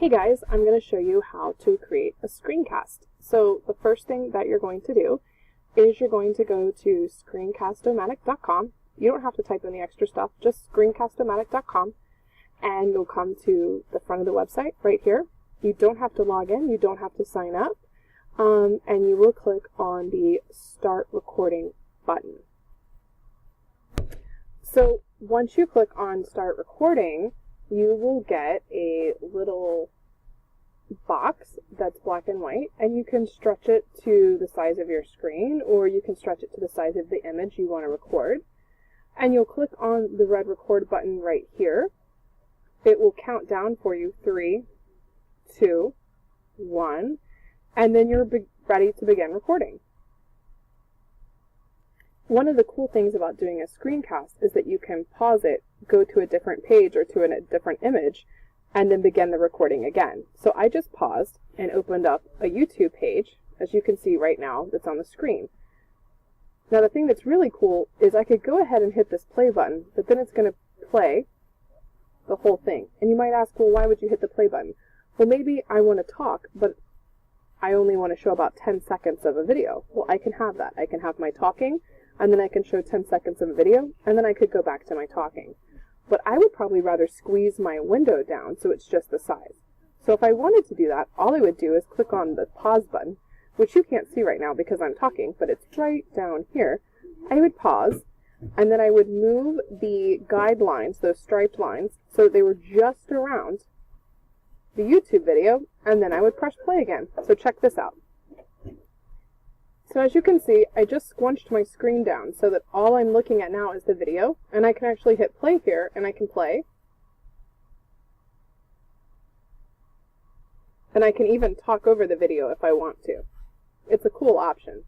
Hey guys, I'm going to show you how to create a screencast. So the first thing that you're going to do is you're going to go to screencastomatic.com. You don't have to type in the extra stuff, just screencastomatic.com, and you'll come to the front of the website right here. You don't have to log in, you don't have to sign up, and you will click on the Start Recording button. So once you click on Start Recording, you will get a little box that's black and white, and you can stretch it to the size of your screen, or you can stretch it to the size of the image you want to record. And you'll click on the red record button right here. It will count down for you 3, 2, 1, and then you're ready to begin recording. One of the cool things about doing a screencast is that you can pause it, go to a different page or to a different image, and then begin the recording again. So I just paused and opened up a YouTube page, as you can see right now, that's on the screen. Now the thing that's really cool is I could go ahead and hit this play button, but then it's going to play the whole thing. And you might ask, well, why would you hit the play button? Well, maybe I want to talk, but I only want to show about 10 seconds of a video. Well, I can have that. I can have my talking, and then I can show 10 seconds of a video, and then I could go back to my talking. But I would probably rather squeeze my window down so it's just the size. So if I wanted to do that, all I would do is click on the pause button, which you can't see right now because I'm talking, but it's right down here. I would pause, and then I would move the guidelines, those striped lines, so that they were just around the YouTube video, and then I would press play again. So check this out. So as you can see, I just squunched my screen down so that all I'm looking at now is the video, and I can actually hit play here, and I can play. And I can even talk over the video if I want to. It's a cool option.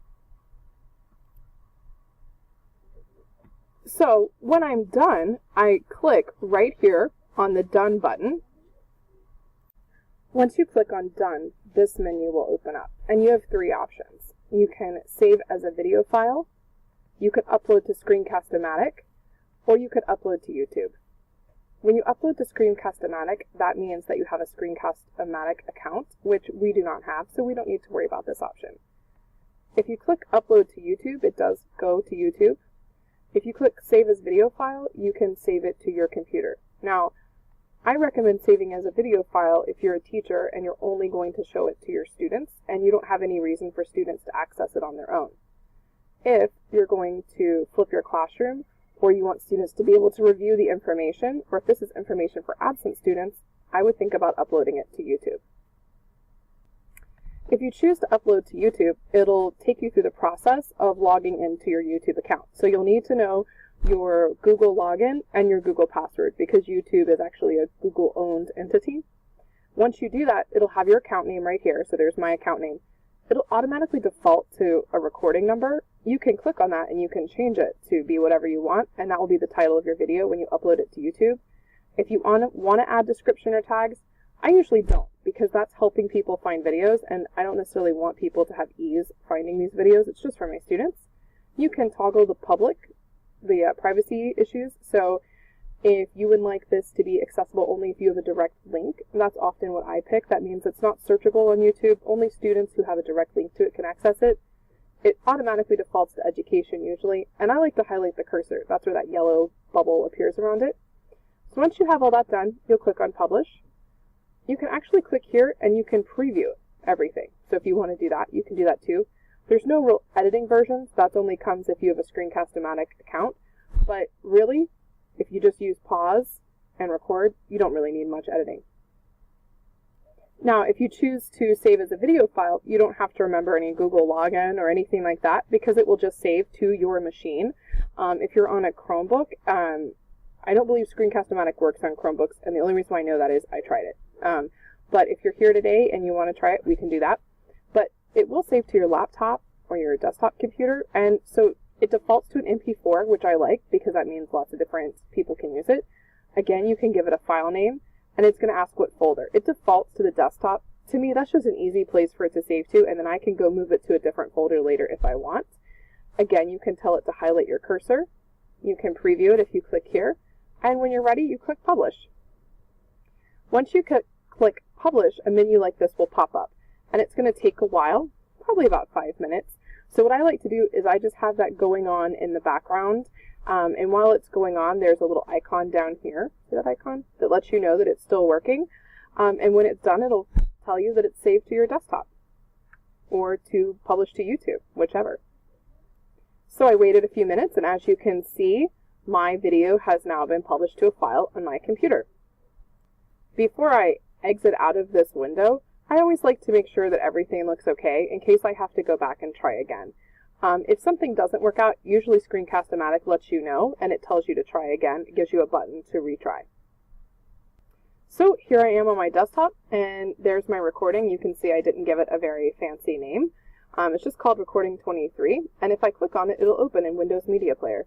So when I'm done, I click right here on the Done button. Once you click on Done, this menu will open up, and you have 3 options. You can save as a video file, you could upload to Screencast-O-Matic, or you could upload to YouTube. When you upload to Screencast-O-Matic, that means that you have a Screencast-O-Matic account, which we do not have, so we don't need to worry about this option. If you click Upload to YouTube, it does go to YouTube. If you click Save as Video File, you can save it to your computer. Now, I recommend saving as a video file if you're a teacher and you're only going to show it to your students and you don't have any reason for students to access it on their own. If you're going to flip your classroom, or you want students to be able to review the information, or if this is information for absent students, I would think about uploading it to YouTube. If you choose to upload to YouTube, it'll take you through the process of logging into your YouTube account. So you'll need to know your Google login and your Google password, because YouTube is actually a Google-owned entity. Once you do that, it'll have your account name right here, so there's my account name. It'll automatically default to a recording number. You can click on that and you can change it to be whatever you want, and that will be the title of your video when you upload it to YouTube. If you want to add description or tags, I usually don't, because that's helping people find videos, and I don't necessarily want people to have ease finding these videos. It's just for my students. You can toggle the privacy issues. So if you would like this to be accessible only if you have a direct link, that's often what I pick. That means it's not searchable on YouTube. Only students who have a direct link to it can access it. It automatically defaults to education usually, and I like to highlight the cursor. That's where that yellow bubble appears around it. So once you have all that done, you'll click on Publish. You can actually click here and you can preview everything. So if you want to do that, you can do that too. There's no real editing versions. That only comes if you have a Screencast-O-Matic account. But really, if you just use pause and record, you don't really need much editing. Now, if you choose to save as a video file, you don't have to remember any Google login or anything like that, because it will just save to your machine. If you're on a Chromebook, I don't believe Screencast-O-Matic works on Chromebooks, and the only reason why I know that is I tried it. But if you're here today and you want to try it, we can do that. But it will save to your laptop or your desktop computer, and so it defaults to an MP4, which I like because that means lots of different people can use it. Again, you can give it a file name, and it's going to ask what folder. It defaults to the desktop. To me, that's just an easy place for it to save to, and then I can go move it to a different folder later if I want. Again, you can tell it to highlight your cursor. You can preview it if you click here, and when you're ready, you click Publish. Once you click publish, a menu like this will pop up. And it's going to take a while, probably about 5 minutes. So what I like to do is I just have that going on in the background. And while it's going on, there's a little icon down here, see that icon? That lets you know that it's still working. And when it's done, it'll tell you that it's saved to your desktop or to publish to YouTube, whichever. So I waited a few minutes, and as you can see, my video has now been published to a file on my computer. Before I exit out of this window, I always like to make sure that everything looks okay in case I have to go back and try again. If something doesn't work out, usually Screencast-O-Matic lets you know, and it tells you to try again. It gives you a button to retry. So here I am on my desktop, and there's my recording. You can see I didn't give it a very fancy name. It's just called Recording 23, and if I click on it, it'll open in Windows Media Player.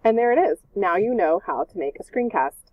And there it is. Now you know how to make a screencast.